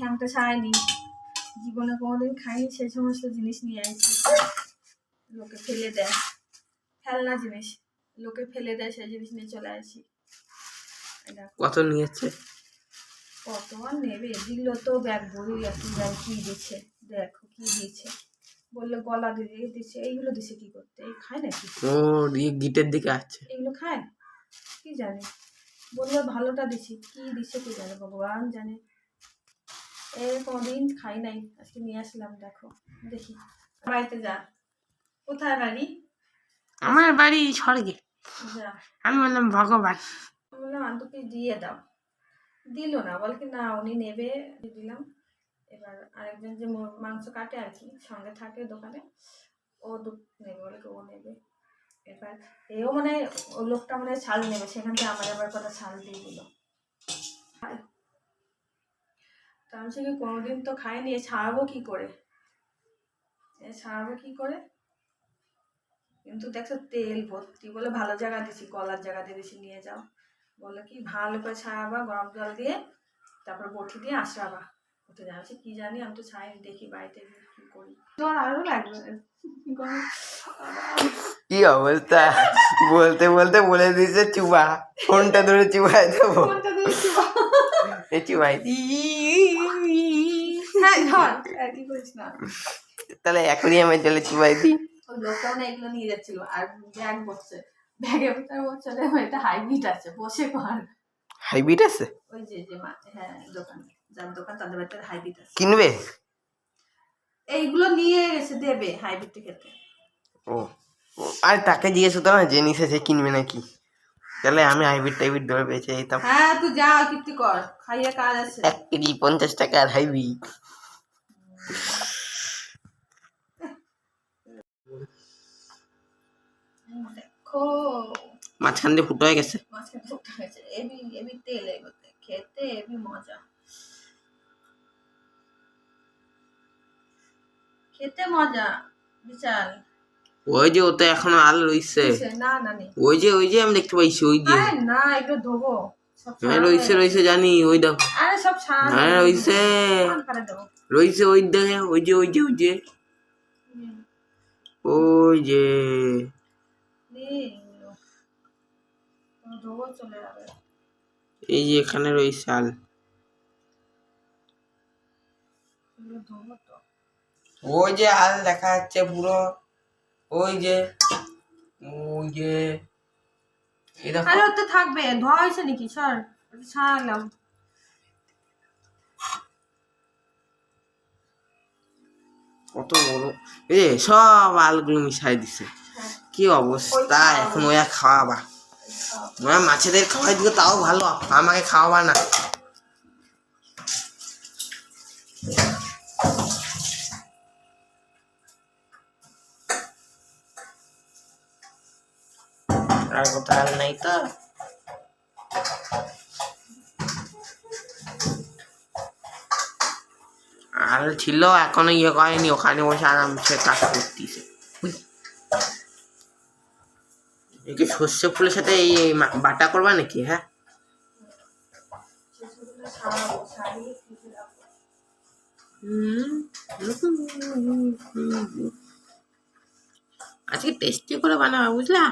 ঠ্যাংটা ছাড়াইনি, জীবনে কোনোদিন খাইনি সেই সমস্ত জিনিস নিয়ে আসছি। লোকে ফেলে দেয়, খেলনা জিনিস লোকে ফেলে দেয়, সেই জিনিস নিয়ে চলে আসি। কত নিয়েছে? কত আর নেবে, দিল তো ব্যাগ ভরি, একটু ব্যাগ কি দিচ্ছে দেখো কি দিচ্ছে, বললো গলা দিয়ে দিচ্ছে, এইগুলো দিচ্ছে কি করতে, এই খায় নাকি? ও গিটের দিকে আছে, এগুলো খায় কি জানে, বললো ভালোটা দিছি, কি দিচ্ছে কি জানে, ভগবান জানে। কোনদিন খাই নাই, আজকে নিয়ে আসলাম, দেখো দেখি। বাড়িতে যা। কোথায় বাড়ি? আমার বাড়ি স্বর্গে। যা। আমি বললাম ভগবান, বললাম আন্টুকে দিয়ে দাও, দিল না, বল কি না উনি নেবে, দিলাম। এবার আরেকজন যে মাংস কাটে আর কি, সঙ্গে থাকে দোকানে, ও নেবে, বলে ও নেবে। এবার এও মানে ও লোকটা মানে ছাল নেবে, সেখান থেকে আমার আবার কথা ছাল দিয়ে দিল। তা আমি সে কোনোদিন তো খাইনি, ছাড়াবো কি করে, ছাড়াবো কি করে। কিন্তু দেখছো তেল ভর্তি, বলে ভালো জায়গা দিছি, গলার জায়গা দিয়ে দিছি, নিয়ে যাও। বলে কি ভালো করে ছাড়াবা গরম জল দিয়ে, তারপর বটি দিয়ে আশড়াবা। উঠে যাচ্ছে কি জানি, আমি তো ছাই দেখি বাড়িতে কি করি। তোর আরো লাগবে কি অবস্থা, বলতে বলতে বলে দিয়েছে চুবা, ফোনটা ধরে চুবাই দেবো, চুবাই কি করিস না, তাহলে অ্যাকোরিয়ামের জলে চুবাই দিই। ওই লোকটাও না এগুলো নিয়ে যাচ্ছিল, আর ব্যাগ বসছে, ব্যাগে বসছে এটা হাইব্রিড আছে, বসে কর। হাইব্রিড আছে? ওই যে হ্যাঁ দোকান, যার দোকান তাদের বাড়িতে হাইব্রিড আছে। কিনবে? এইগুলো নিয়ে এসে দেবে হাইব্রিড খেতে। ও আর তাকে জিজ্ঞেস হতো না যে নিছে সে কিনবে নাকি, তাহলে আমি হাইব্রিড টাইব্রিড ধরে বেঁচে যেতাম। হ্যাঁ তুই যা কীর্তি কর, খাইয়ে কাজ আছে। 1 কেজি 50 টাকা আর হাইব্রিড। দেখো মাঝখান দিয়ে ফুটো হয়ে গেছে, মাঝখানে ফুটে গেছে, এবি তেল, এগুলোতে খেতে এবি মজা, খেতে মজা বিশাল। ওই যে ওতে এখনো আল রইছে, না না নেই, ওই যে আমি দেখতে পাইছি, ওই যে না এগুলো ধোবো সব। হ্যাঁ রইছে জানি, ওই দেখো, আরে সব ছাড়া, হ্যাঁ রইছে ওই দেখে, ওই যে ওই যে ধোবো, চলে যাবে। এই যে এখানে রইছে আল, ধোবো তো, ওই যে আল দেখা যাচ্ছে পুরো, ওই যে এই দেখো। আরে ওতে থাকবে, ধোয়া হয়েছে নাকি, সর ছাড়ালাম। কত বড়, এই সব আলগুলো মিশাই দিছে, কি অবস্থা। এখন ওয়া খাওয়াবা, ওরা মাছেদের খাওয়াই দিকে তাও ভালো, আমাকে খাওয়াবা না। আর কোথাও আল নাই তো, আল ছিল এখনো ইয়ে করেনি, ওখানে বসে আরামসে কাজ করতেছে। একে সর্ষে ফুলের সাথে এই বাটা করবা নাকি? হ্যাঁ আজকে টেস্টি করে বানাবা, বুঝলা?